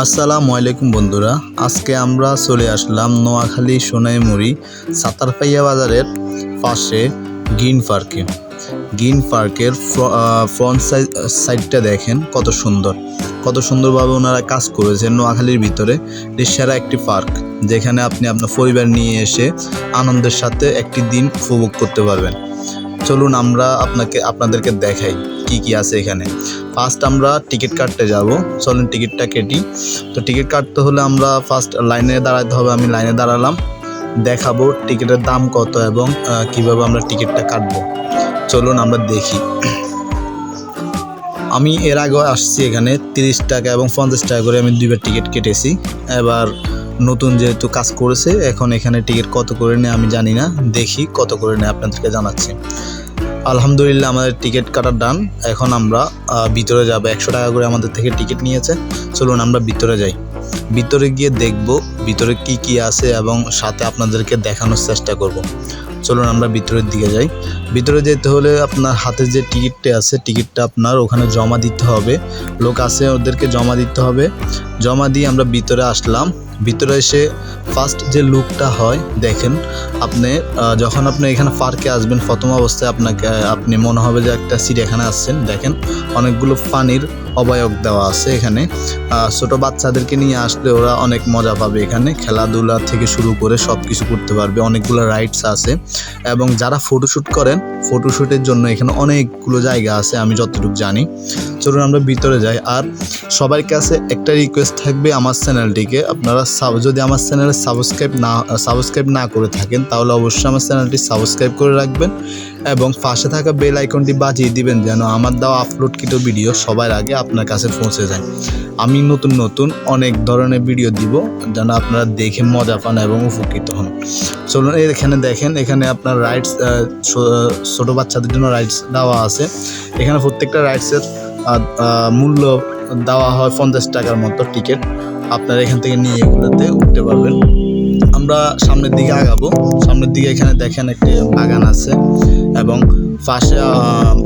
আসসালামু আলাইকুম বন্ধুরা, আজকে আমরা চলে আসলাম নোয়াখালী সোনাইমুড়ি সাতারপাইয়া বাজারের পাশে গ্রিন পার্কে। গ্রিন পার্কের ফ্রন্ট সাইডটা দেখেন কত সুন্দরভাবে ওনারা কাজ করেছেন। নোয়াখালীর ভিতরে সেরা একটি পার্ক, যেখানে আপনি আপনার পরিবার নিয়ে এসে আনন্দের সাথে একটি দিন উপভোগ করতে পারবেন। চলুন আমরা আপনাদেরকে দেখাই কি আছে এখানে। ফার্স্ট আমরা টিকিট কাটতে যাব, চলুন টিকিটটা কেটি। তো টিকিট কাটতে হলে আমরা ফার্স্ট লাইনে দাঁড়াতে হবে। আমি লাইনে দাঁড়ালাম, দেখাবো টিকিটের দাম কত এবং কিভাবে আমরা টিকিটটা কাটবো। চলুন আমরা দেখি। আমি এর আগে আসছি, এখানে 30 টাকা এবং 50 টাকা করে আমি দুইবার টিকিট কেটেছি। এবার নতুন যেহেতু কাজ করেছে, এখন এখানে টিকিট কত করে নেয় আমি জানি না, দেখি কত করে নেয় আপনাদেরকে জানাচ্ছি। আলহামদুলিল্লাহ আমাদের টিকিট কাটার ডান। এখন আমরা ভিতরে যাব। 100 টাকা করে আমাদের থেকে টিকিট নিয়েছে। চলুন আমরা ভিতরে যাই। ভিতরে গিয়ে দেখব ভিতরে কি আছে এবং সাথে আপনাদেরকে দেখানোর চেষ্টা করব। চলুন আমরা ভিতরের দিকে যাই। ভিতরে যেতে হলে আপনার হাতে যে টিকিটটা আছে, টিকিটটা আপনার ওখানে জমা দিতে হবে। লোক আছে, ওদেরকে জমা দিতে হবে। জমা দিয়ে আমরা ভিতরে আসলাম। ভিতরে এসে ফার্স্ট যে লুকটা হয় দেখেন, যখন আপনি এখানে পার্কে আসবেন, প্রথম অবস্থায় আপনি মনে হবে যে একটা চিড়িয়াখানা আসছেন। দেখেন অনেকগুলো পানির অবয়ব দেওয়া আছে এখানে। ছোট বাচ্চাদেরকে নিয়ে আসলে ওরা অনেক মজা পাবে। এখানে খেলাধুলা থেকে শুরু করে সব কিছু করতে পারবে। অনেকগুলো রাইডস আছে এবং যারা ফটোশ্যুট করেন, ফটোশ্যুটের জন্য এখানে অনেকগুলো জায়গা আছে আমি যতটুকু জানি। চলুন আমরা ভিতরে যাই। আর সবার কাছে একটা রিকোয়েস্ট থাকবে, আমার চ্যানেলটিকে আপনারা যদি আমার চ্যানেলে সাবস্ক্রাইব না করে থাকেন, তাহলে অবশ্যই আমার চ্যানেলটি সাবস্ক্রাইব করে রাখবেন এবং পাশে থাকা বেল আইকনটি বাজিয়ে দিবেন, যেন আমার দেওয়া আপলোডকৃত ভিডিও সবার আগে আপনার কাছে পৌঁছে যায়। আমি নতুন অনেক ধরনের ভিডিও দিব, যেন আপনারা দেখে মজা পান এবং উপকৃত হন। চলুন এখানে দেখেন, এখানে আপনার রাইডস, ছোট বাচ্চাদের জন্য রাইডস দেওয়া আছে। এখানে প্রত্যেকটা রাইডসের মূল্য দেওয়া হয় 50 টাকার মতো টিকিট। আপনারা এখান থেকে নিয়ে এগুলোতে উঠতে পারবেন। আমরা সামনের দিকে আগাবো। সামনের দিকে এখানে দেখেন একটি বাগান আছে এবং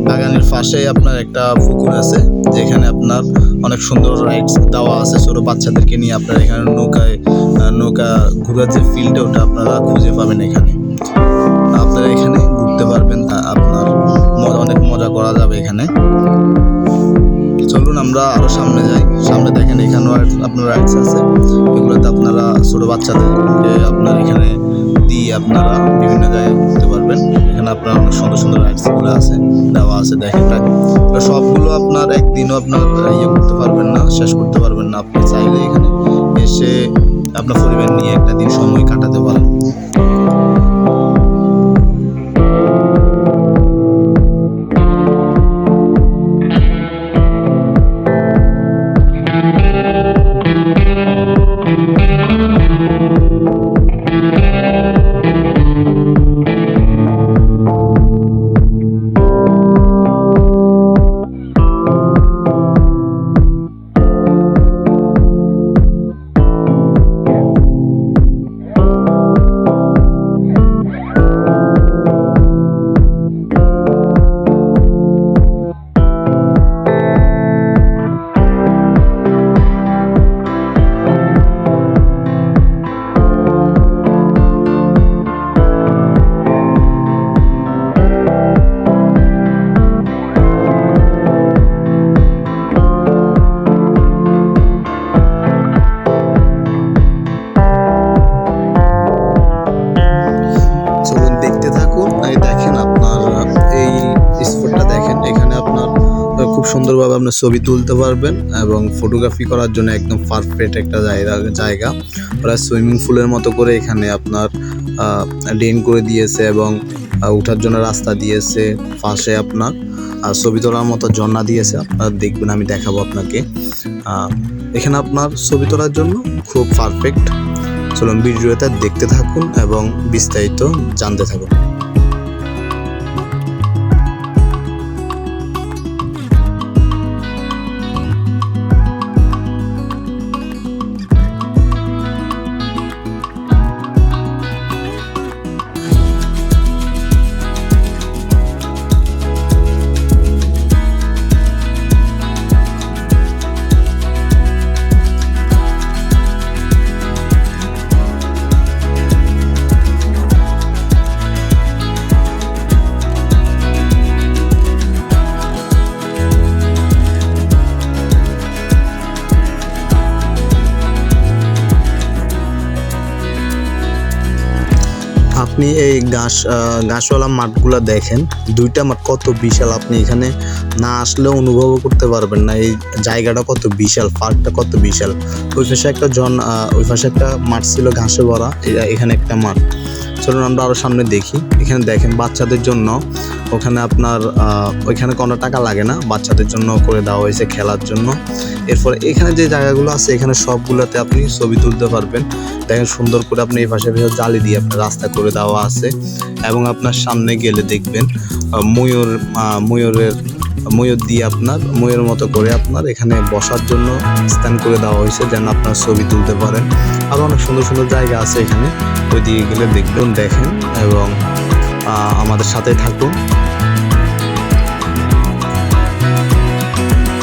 বাগানের পাশেই আপনার একটা পুকুর আছে, যেখানে আপনার অনেক সুন্দর রাইডস দেওয়া আছে। ছোটো বাচ্চাদেরকে নিয়ে আপনারা এখানে নৌকা ঘোরার যে ফিল্ড, ওটা আপনারা খুঁজে পাবেন। আপনারা এখানে ঘুরতে পারবেন, আপনার অনেক মজা করা যাবে এখানে। চলুন আমরা আরও সামনে যাই। সামনে দেখেন এখানেও আপনার রাইডস আছে। এগুলোতে আপনারা ছোটো বাচ্চাদেরকে আপনার এখানে দিয়ে আপনারা বিভিন্ন জায়গায় ঘুরতে পারবেন। এখানে আপনার অনেক সুন্দর রাইডসগুলো দেওয়া আছে। দেখেন সবগুলো আপনার একদিনও আপনার করতে পারবেন না, শেষ করতে পারবেন না। আপনি চাইলে এখানে এসে আপনার পরিবার নিয়ে একটা দিন সময় কাটাতে পারেন। খুব সুন্দরভাবে আপনার ছবি তুলতে পারবেন এবং ফটোগ্রাফি করার জন্য একদম পারফেক্ট একটা জায়গা। ওরা সুইমিং পুলের মতো করে এখানে আপনার ড্রেন করে দিয়েছে এবং ওঠার জন্য রাস্তা দিয়েছে। পাশে আপনার ছবি তোলার মতো ঝর্ণা দিয়েছে, আপনারা দেখবেন, আমি দেখাবো আপনাকে। এখানে আপনার ছবি তোলার জন্য খুব পারফেক্ট। চলুন ভিডিওটা দেখতে থাকুন এবং বিস্তারিত জানতে থাকুন। আপনি এই ঘাসওয়ালা মাঠগুলো দেখেন, দুইটা মাঠ কত বিশাল, আপনি এখানে না আসলে অনুভব করতে পারবেন না এই জায়গাটা কত বিশাল, পার্কটা কত বিশাল। ওই পাশে একটা ওই পাশে একটা মাঠ ছিল ঘাসে ভরা, এখানে একটা মাঠ। চলুন আমরা আরও সামনে দেখি। এখানে দেখেন বাচ্চাদের জন্য ওখানে আপনার ওইখানে কোনো টাকা লাগে না, বাচ্চাদের জন্য করে দেওয়া হয়েছে খেলার জন্য। এরপরে এখানে যে জায়গাগুলো আছে এখানে সবগুলোতে আপনি ছবি তুলতে পারবেন। দেখেন সুন্দর করে আপনি এই পাশে জালি দিয়ে আপনার রাস্তা করে দেওয়া আছে, এবং আপনার সামনে গেলে দেখবেন ময়ূর দিয়ে আপনার ময়ূরের মতো করে আপনার এখানে বসার জন্য স্ট্যান্ড করে দেওয়া হয়েছে, যেন আপনার ছবি তুলতে পারেন। আরও অনেক সুন্দর সুন্দর জায়গা আছে এখানে, ওই দিকে গেলে দেখবেন, দেখেন এবং আমাদের সাথে থাকুন।